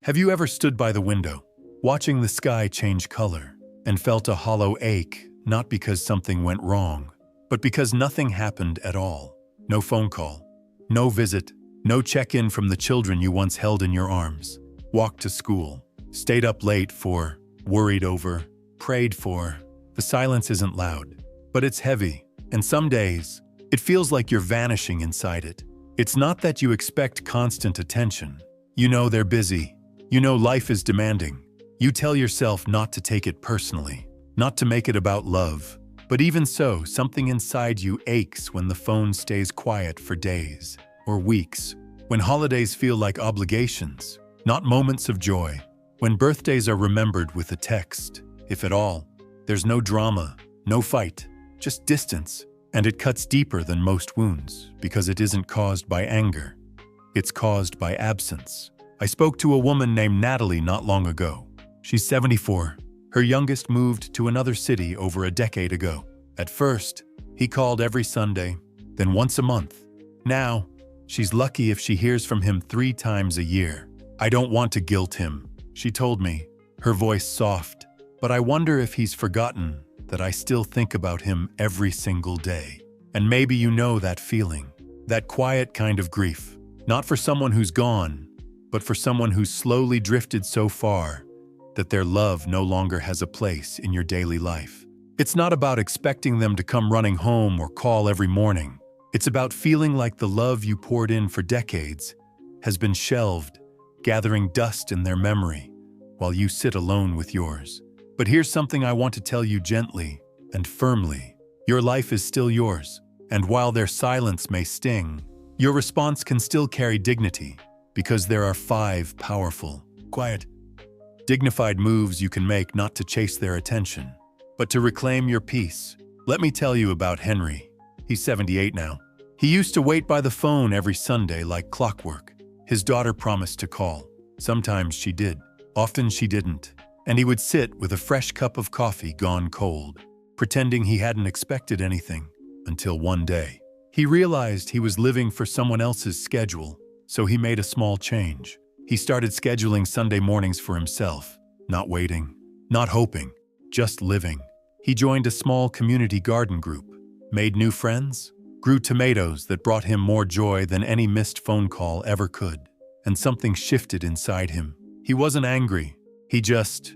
Have you ever stood by the window, watching the sky change color, and felt a hollow ache, not because something went wrong, but because nothing happened at all? No phone call, no visit, no check-in from the children you once held in your arms. Walked to school, stayed up late for, worried over, prayed for. The silence isn't loud, but it's heavy, and some days, it feels like you're vanishing inside it. It's not that you expect constant attention. You know they're busy. You know life is demanding. You tell yourself not to take it personally, not to make it about love. But even so, something inside you aches when the phone stays quiet for days or weeks, when holidays feel like obligations, not moments of joy, when birthdays are remembered with a text, if at all. There's no drama, no fight, just distance, and it cuts deeper than most wounds because it isn't caused by anger. It's caused by absence. I spoke to a woman named Natalie not long ago. She's 74. Her youngest moved to another city over a decade ago. At first, he called every Sunday, then once a month. Now, she's lucky if she hears from him 3 times a year. I don't want to guilt him, she told me, her voice soft, but I wonder if he's forgotten that I still think about him every single day. And maybe you know that feeling, that quiet kind of grief, not for someone who's gone, but for someone who's slowly drifted so far that their love no longer has a place in your daily life. It's not about expecting them to come running home or call every morning. It's about feeling like the love you poured in for decades has been shelved, gathering dust in their memory, while you sit alone with yours. But here's something I want to tell you gently and firmly. Your life is still yours, and while their silence may sting, your response can still carry dignity, because there are 5 powerful, quiet, dignified moves you can make not to chase their attention, but to reclaim your peace. Let me tell you about Henry. He's 78 now. He used to wait by the phone every Sunday like clockwork. His daughter promised to call. Sometimes she did. Often she didn't. And he would sit with a fresh cup of coffee gone cold, pretending he hadn't expected anything, until one day. He realized he was living for someone else's schedule, so he made a small change. He started scheduling Sunday mornings for himself, not waiting, not hoping, just living. He joined a small community garden group, made new friends, grew tomatoes that brought him more joy than any missed phone call ever could. And something shifted inside him. He wasn't angry. He just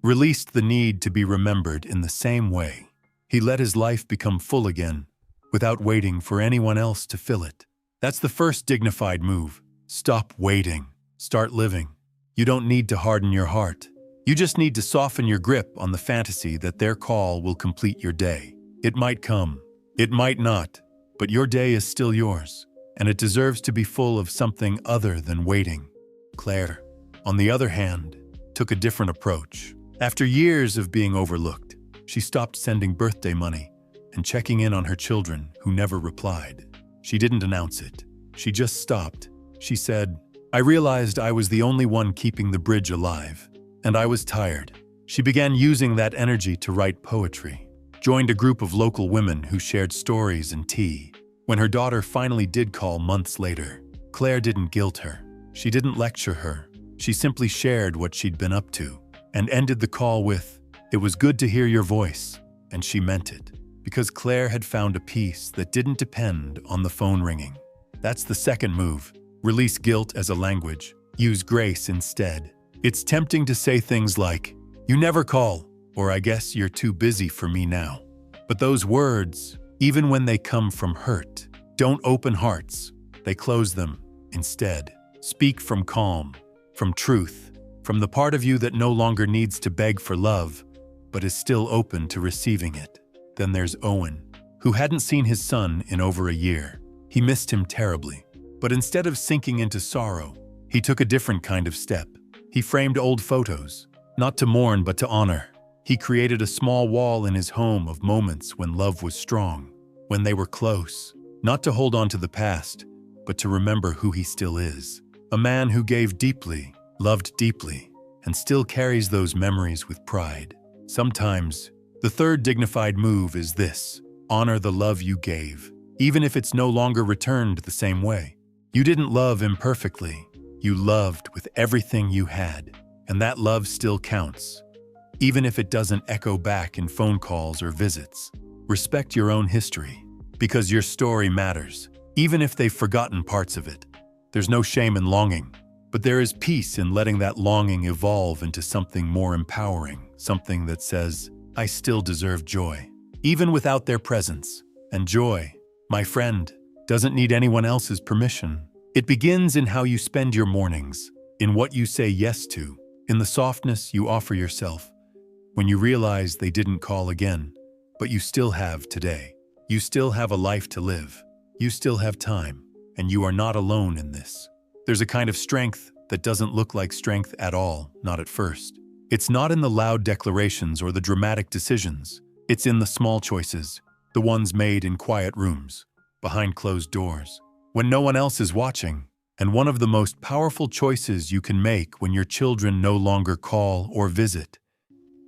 released the need to be remembered in the same way. He let his life become full again, without waiting for anyone else to fill it. That's the first dignified move. Stop waiting. Start living. You don't need to harden your heart. You just need to soften your grip on the fantasy that their call will complete your day. It might come. It might not. But your day is still yours, and it deserves to be full of something other than waiting. Claire, on the other hand, took a different approach. After years of being overlooked, she stopped sending birthday money and checking in on her children who never replied. She didn't announce it. She just stopped. She said, "I realized I was the only one keeping the bridge alive, and I was tired." She began using that energy to write poetry, joined a group of local women who shared stories and tea. When her daughter finally did call months later, Claire didn't guilt her. She didn't lecture her. She simply shared what she'd been up to, and ended the call with, "It was good to hear your voice," and she meant it. Because Claire had found a peace that didn't depend on the phone ringing. That's the second move. Release guilt as a language. Use grace instead. It's tempting to say things like, "You never call," or "I guess you're too busy for me now." But those words, even when they come from hurt, don't open hearts. They close them. Instead, speak from calm, from truth, from the part of you that no longer needs to beg for love, but is still open to receiving it. Then there's Owen, who hadn't seen his son in over a year. He missed him terribly. But instead of sinking into sorrow, he took a different kind of step. He framed old photos, not to mourn but to honor. He created a small wall in his home of moments when love was strong, when they were close, not to hold on to the past, but to remember who he still is. A man who gave deeply, loved deeply, and still carries those memories with pride. Sometimes, the third dignified move is this: honor the love you gave, even if it's no longer returned the same way. You didn't love imperfectly. You loved with everything you had, and that love still counts, even if it doesn't echo back in phone calls or visits. Respect your own history, because your story matters, even if they've forgotten parts of it. There's no shame in longing, but there is peace in letting that longing evolve into something more empowering, something that says, I still deserve joy, even without their presence. And joy, my friend, doesn't need anyone else's permission. It begins in how you spend your mornings, in what you say yes to, in the softness you offer yourself. When you realize they didn't call again, but you still have today. You still have a life to live. You still have time, and you are not alone in this. There's a kind of strength that doesn't look like strength at all, not at first. It's not in the loud declarations or the dramatic decisions. It's in the small choices, the ones made in quiet rooms, behind closed doors, when no one else is watching. And one of the most powerful choices you can make when your children no longer call or visit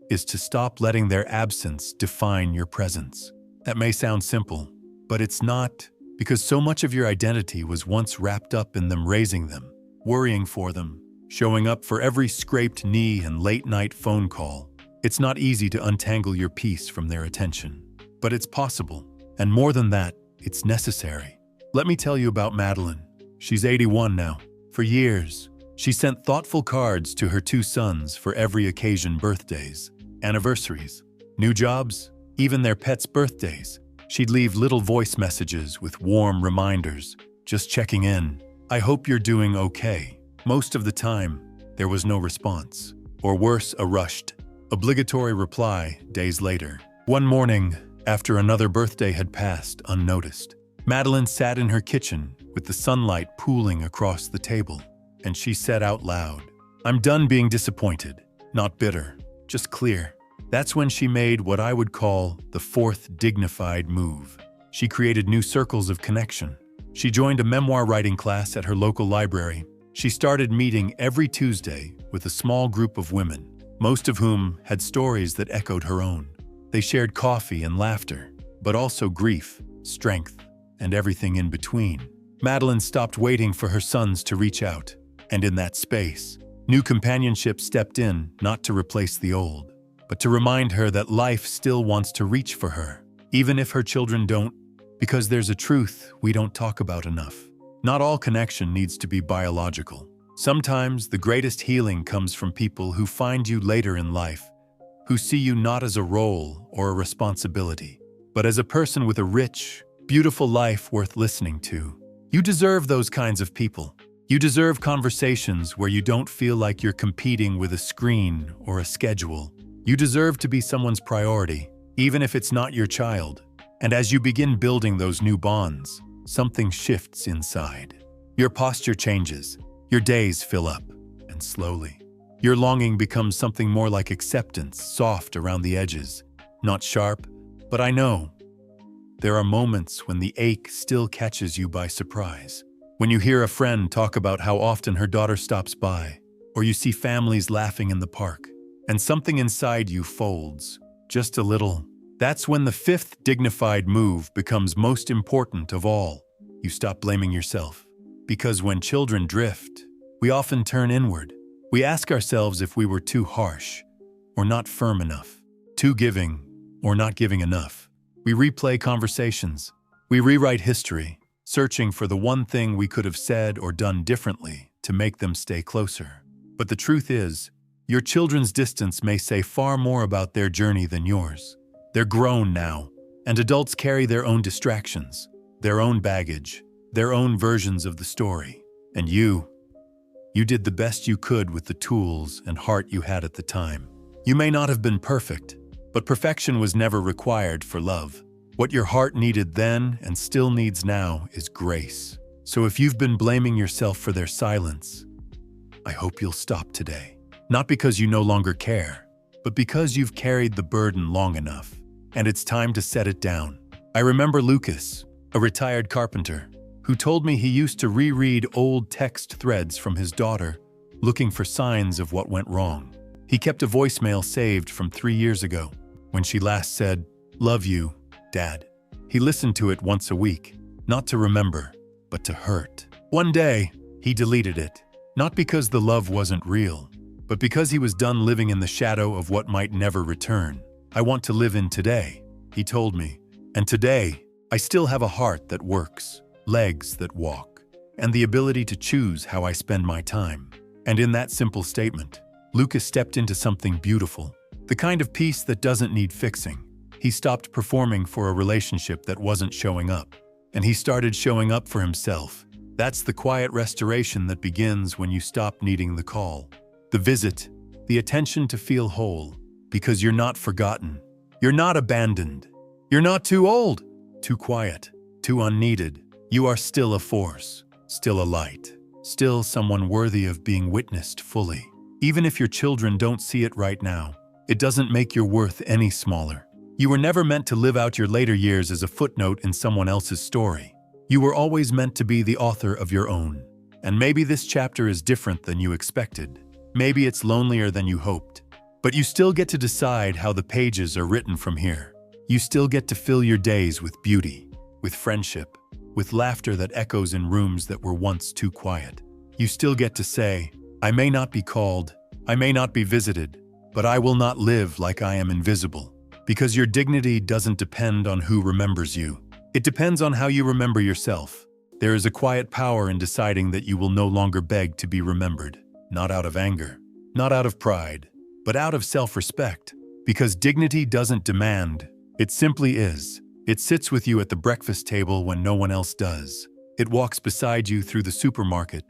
is to stop letting their absence define your presence. That may sound simple, but it's not, because so much of your identity was once wrapped up in them raising them, worrying for them, showing up for every scraped knee and late-night phone call. It's not easy to untangle your peace from their attention, but it's possible. And more than that, it's necessary. Let me tell you about Madeline. She's 81 now. For years, she sent thoughtful cards to her 2 sons for every occasion: birthdays, anniversaries, new jobs, even their pets' birthdays. She'd leave little voice messages with warm reminders, just checking in. I hope you're doing okay. Most of the time, there was no response. Or worse, a rushed, obligatory reply days later. One morning, after another birthday had passed unnoticed, Madeline sat in her kitchen with the sunlight pooling across the table, and she said out loud, I'm done being disappointed, not bitter, just clear. That's when she made what I would call the 4th dignified move. She created new circles of connection. She joined a memoir writing class at her local library. She started meeting every Tuesday with a small group of women, most of whom had stories that echoed her own. They shared coffee and laughter, but also grief, strength, and everything in between. Madeline stopped waiting for her sons to reach out, and in that space, new companionship stepped in, not to replace the old, but to remind her that life still wants to reach for her, even if her children don't, because there's a truth we don't talk about enough. Not all connection needs to be biological. Sometimes the greatest healing comes from people who find you later in life, who see you not as a role or a responsibility, but as a person with a rich, beautiful life worth listening to. You deserve those kinds of people. You deserve conversations where you don't feel like you're competing with a screen or a schedule. You deserve to be someone's priority, even if it's not your child. And as you begin building those new bonds, something shifts inside. Your posture changes, your days fill up, and slowly, your longing becomes something more like acceptance, soft around the edges, not sharp, but I know. There are moments when the ache still catches you by surprise. When you hear a friend talk about how often her daughter stops by, or you see families laughing in the park, and something inside you folds, just a little. That's when the 5th dignified move becomes most important of all. You stop blaming yourself. Because when children drift, we often turn inward. We ask ourselves if we were too harsh, or not firm enough, too giving, or not giving enough. We replay conversations. We rewrite history, searching for the one thing we could have said or done differently to make them stay closer. But the truth is, your children's distance may say far more about their journey than yours. They're grown now, and adults carry their own distractions, their own baggage, their own versions of the story. And you did the best you could with the tools and heart you had at the time. You may not have been perfect, but perfection was never required for love. What your heart needed then and still needs now is grace. So if you've been blaming yourself for their silence, I hope you'll stop today. Not because you no longer care, but because you've carried the burden long enough, and it's time to set it down. I remember Lucas, a retired carpenter, who told me he used to reread old text threads from his daughter, looking for signs of what went wrong. He kept a voicemail saved from 3 years ago, when she last said, "Love you, Dad." He listened to it once a week, not to remember, but to hurt. One day, he deleted it, Not because the love wasn't real, but because he was done living in the shadow of what might never return. "I want to live in today," he told me. "And today, I still have a heart that works, legs that walk, and the ability to choose how I spend my time." And in that simple statement, Lucas stepped into something beautiful, the kind of peace that doesn't need fixing. He stopped performing for a relationship that wasn't showing up, and he started showing up for himself. That's the quiet restoration that begins when you stop needing the call, the visit, the attention to feel whole, because you're not forgotten, you're not abandoned, you're not too old, too quiet, too unneeded. You are still a force, still a light, still someone worthy of being witnessed fully. Even if your children don't see it right now, it doesn't make your worth any smaller. You were never meant to live out your later years as a footnote in someone else's story. You were always meant to be the author of your own. And maybe this chapter is different than you expected. Maybe it's lonelier than you hoped. But you still get to decide how the pages are written from here. You still get to fill your days with beauty, with friendship, with laughter that echoes in rooms that were once too quiet. You still get to say, "I may not be called, I may not be visited, but I will not live like I am invisible." Because your dignity doesn't depend on who remembers you. It depends on how you remember yourself. There is a quiet power in deciding that you will no longer beg to be remembered, not out of anger, not out of pride, but out of self-respect. Because dignity doesn't demand, it simply is. It sits with you at the breakfast table when no one else does. It walks beside you through the supermarket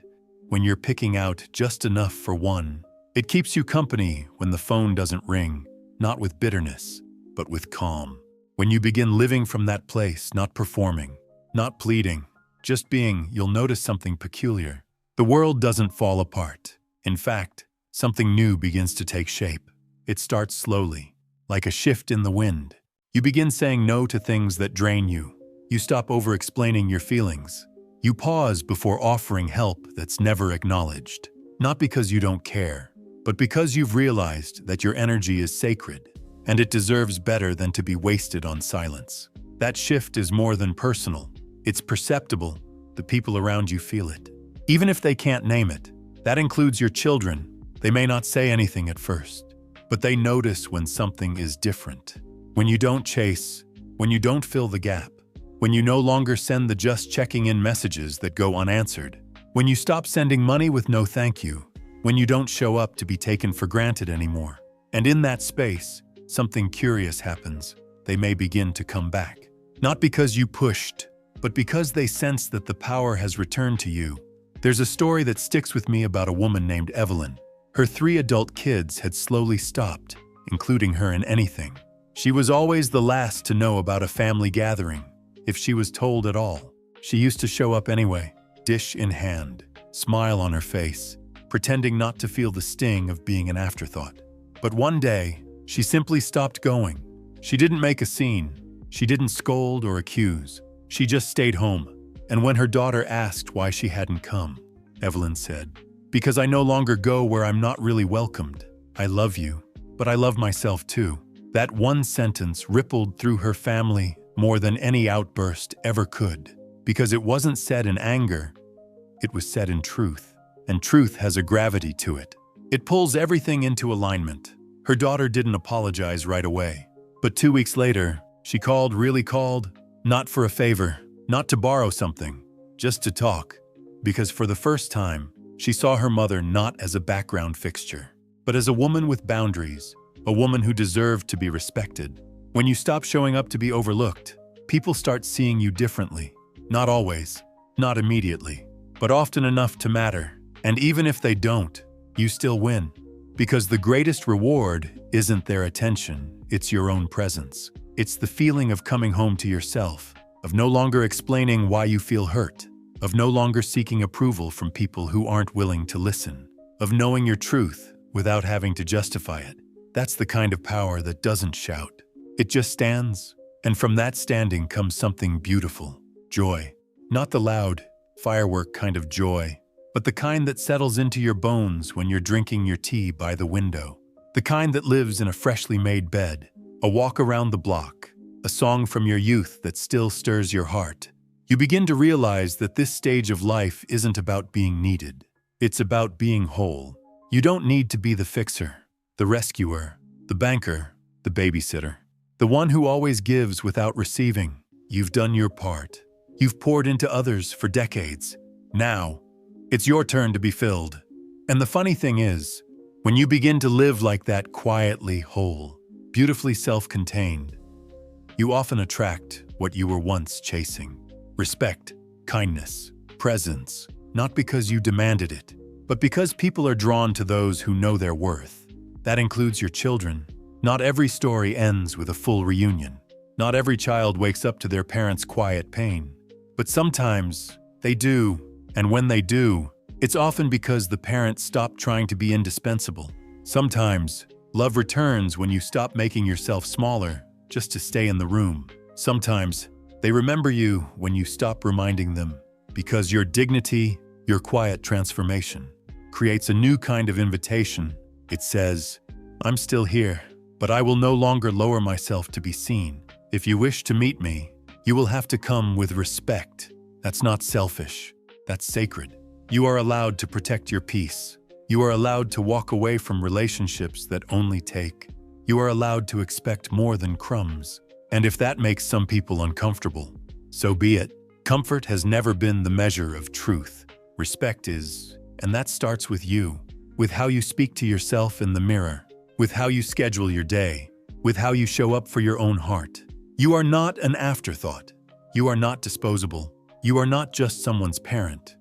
when you're picking out just enough for one. It keeps you company when the phone doesn't ring, not with bitterness, but with calm. When you begin living from that place, not performing, not pleading, just being, you'll notice something peculiar. The world doesn't fall apart. In fact, something new begins to take shape. It starts slowly, like a shift in the wind. You begin saying no to things that drain you. You stop over-explaining your feelings. You pause before offering help that's never acknowledged. Not because you don't care, but because you've realized that your energy is sacred, and it deserves better than to be wasted on silence. That shift is more than personal. It's perceptible. The people around you feel it. Even if they can't name it. That includes your children. They may not say anything at first, but they notice when something is different. When you don't chase, when you don't fill the gap, when you no longer send the just checking in messages that go unanswered, when you stop sending money with no thank you, when you don't show up to be taken for granted anymore. And in that space, something curious happens. They may begin to come back. Not because you pushed, but because they sense that the power has returned to you. There's a story that sticks with me about a woman named Evelyn. Her 3 adult kids had slowly stopped, including her in anything. She was always the last to know about a family gathering, if she was told at all. She used to show up anyway, dish in hand, smile on her face, pretending not to feel the sting of being an afterthought. But one day, she simply stopped going. She didn't make a scene. She didn't scold or accuse. She just stayed home. And when her daughter asked why she hadn't come, Evelyn said, "Because I no longer go where I'm not really welcomed. I love you, but I love myself too." That one sentence rippled through her family more than any outburst ever could. Because it wasn't said in anger, it was said in truth. And truth has a gravity to it. It pulls everything into alignment. Her daughter didn't apologize right away. But 2 weeks later, she really called, not for a favor, not to borrow something, just to talk. Because for the first time, she saw her mother not as a background fixture, but as a woman with boundaries, a woman who deserved to be respected. When you stop showing up to be overlooked, people start seeing you differently. Not always, not immediately, but often enough to matter. And even if they don't, you still win. Because the greatest reward isn't their attention, it's your own presence. It's the feeling of coming home to yourself, of no longer explaining why you feel hurt, of no longer seeking approval from people who aren't willing to listen, of knowing your truth without having to justify it. That's the kind of power that doesn't shout. It just stands. And from that standing comes something beautiful. Joy. Not the loud, firework kind of joy, but the kind that settles into your bones when you're drinking your tea by the window. The kind that lives in a freshly made bed, a walk around the block, a song from your youth that still stirs your heart. You begin to realize that this stage of life isn't about being needed. It's about being whole. You don't need to be the fixer, the rescuer, the banker, the babysitter, the one who always gives without receiving. You've done your part. You've poured into others for decades. Now, it's your turn to be filled. And the funny thing is, when you begin to live like that, quietly whole, beautifully self-contained, you often attract what you were once chasing. Respect, kindness, presence, not because you demanded it, but because people are drawn to those who know their worth. That includes your children. Not every story ends with a full reunion. Not every child wakes up to their parents' quiet pain. But sometimes they do, and when they do, it's often because the parent stopped trying to be indispensable. Sometimes love returns when you stop making yourself smaller just to stay in the room. Sometimes they remember you when you stop reminding them, because your dignity, your quiet transformation, creates a new kind of invitation. It says, "I'm still here, but I will no longer lower myself to be seen. If you wish to meet me, you will have to come with respect." That's not selfish. That's sacred. You are allowed to protect your peace. You are allowed to walk away from relationships that only take. You are allowed to expect more than crumbs. And if that makes some people uncomfortable, so be it. Comfort has never been the measure of truth. Respect is, and that starts with you, with how you speak to yourself in the mirror, with how you schedule your day, with how you show up for your own heart. You are not an afterthought. You are not disposable. You are not just someone's parent.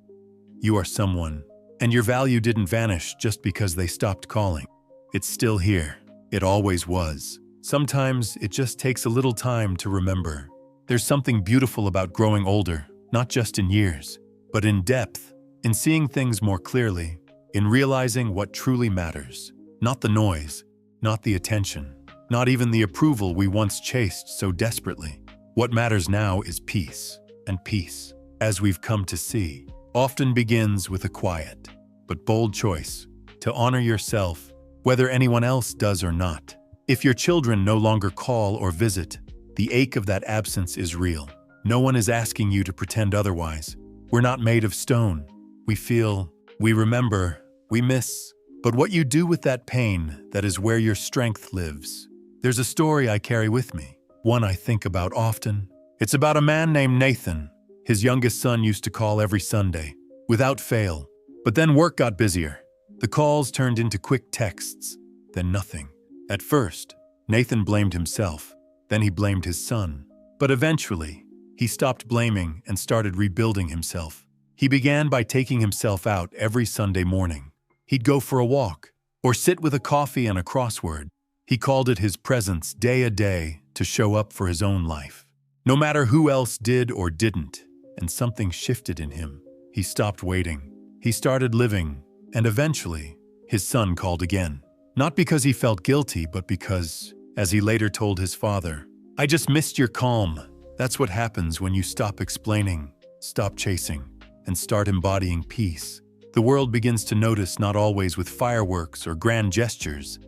You are someone, and your value didn't vanish just because they stopped calling. It's still here. It always was. Sometimes it just takes a little time to remember. There's something beautiful about growing older, not just in years, but in depth, in seeing things more clearly, in realizing what truly matters. Not the noise, not the attention, not even the approval we once chased so desperately. What matters now is peace, and peace, as we've come to see, often begins with a quiet but bold choice to honor yourself, whether anyone else does or not. If your children no longer call or visit, the ache of that absence is real. No one is asking you to pretend otherwise. We're not made of stone. We feel, we remember, we miss. But what you do with that pain, that is where your strength lives. There's a story I carry with me, one I think about often. It's about a man named Nathan. His youngest son used to call every Sunday, without fail. But then work got busier. The calls turned into quick texts, then nothing. At first, Nathan blamed himself. Then he blamed his son. But eventually, he stopped blaming and started rebuilding himself. He began by taking himself out every Sunday morning. He'd go for a walk, or sit with a coffee and a crossword. He called it his presence day a day to show up for his own life. No matter who else did or didn't, and something shifted in him. He stopped waiting. He started living, and eventually, his son called again. Not because he felt guilty, but because, as he later told his father, "I just missed your calm." That's what happens when you stop explaining, stop chasing, and start embodying peace. The world begins to notice, not always with fireworks or grand gestures,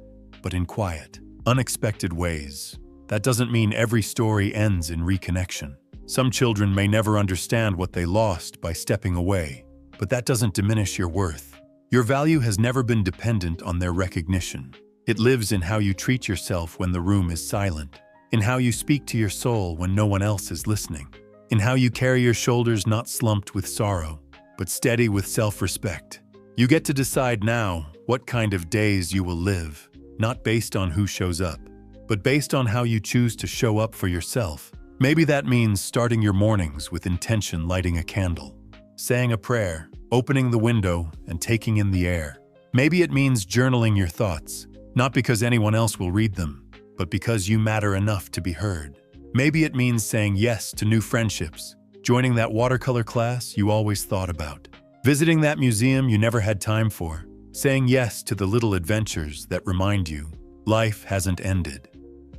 but in quiet, unexpected ways. That doesn't mean every story ends in reconnection. Some children may never understand what they lost by stepping away, but that doesn't diminish your worth. Your value has never been dependent on their recognition. It lives in how you treat yourself when the room is silent, in how you speak to your soul when no one else is listening, in how you carry your shoulders not slumped with sorrow, but steady with self-respect. You get to decide now what kind of days you will live, not based on who shows up, but based on how you choose to show up for yourself. Maybe that means starting your mornings with intention, lighting a candle, saying a prayer, opening the window and taking in the air. Maybe it means journaling your thoughts, not because anyone else will read them, but because you matter enough to be heard. Maybe it means saying yes to new friendships, joining that watercolor class you always thought about, visiting that museum you never had time for, saying yes to the little adventures that remind you life hasn't ended.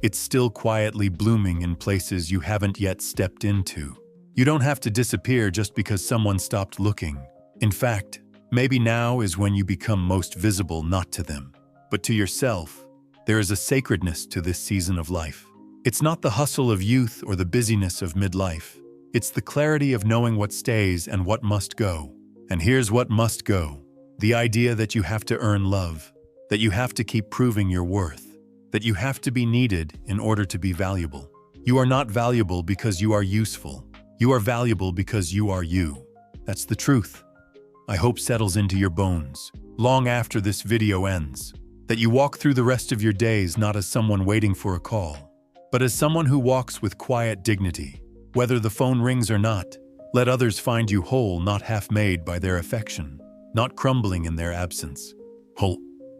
It's still quietly blooming in places you haven't yet stepped into. You don't have to disappear just because someone stopped looking. In fact, maybe now is when you become most visible, not to them, but to yourself. There is a sacredness to this season of life. It's not the hustle of youth or the busyness of midlife. It's the clarity of knowing what stays and what must go. And here's what must go. The idea that you have to earn love, that you have to keep proving your worth, that you have to be needed in order to be valuable. You are not valuable because you are useful. You are valuable because you are you. That's the truth. I hope settles into your bones, long after this video ends, that you walk through the rest of your days not as someone waiting for a call, but as someone who walks with quiet dignity. Whether the phone rings or not, let others find you whole, not half-made by their affection, not crumbling in their absence. Whole,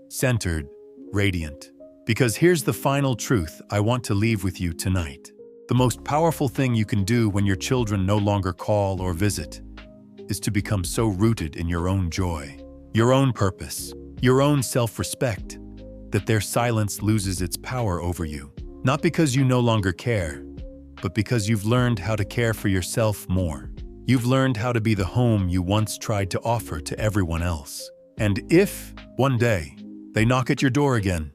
centered, radiant. Because here's the final truth I want to leave with you tonight. The most powerful thing you can do when your children no longer call or visit is to become so rooted in your own joy, your own purpose, your own self-respect, that their silence loses its power over you. Not because you no longer care, but because you've learned how to care for yourself more. You've learned how to be the home you once tried to offer to everyone else. And if, one day, they knock at your door again,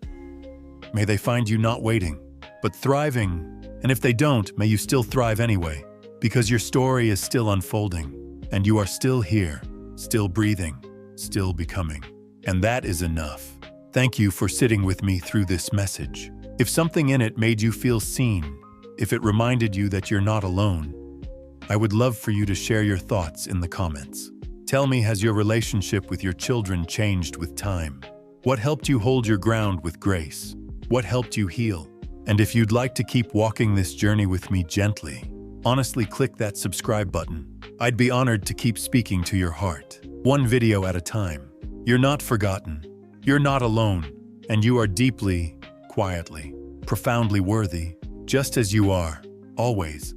may they find you not waiting, but thriving. And if they don't, may you still thrive anyway, because your story is still unfolding, and you are still here, still breathing, still becoming. And that is enough. Thank you for sitting with me through this message. If something in it made you feel seen, if it reminded you that you're not alone, I would love for you to share your thoughts in the comments. Tell me, has your relationship with your children changed with time? What helped you hold your ground with grace? What helped you heal? And if you'd like to keep walking this journey with me gently, honestly click that subscribe button. I'd be honored to keep speaking to your heart, one video at a time. You're not forgotten, you're not alone, and you are deeply, quietly, profoundly worthy, just as you are, always.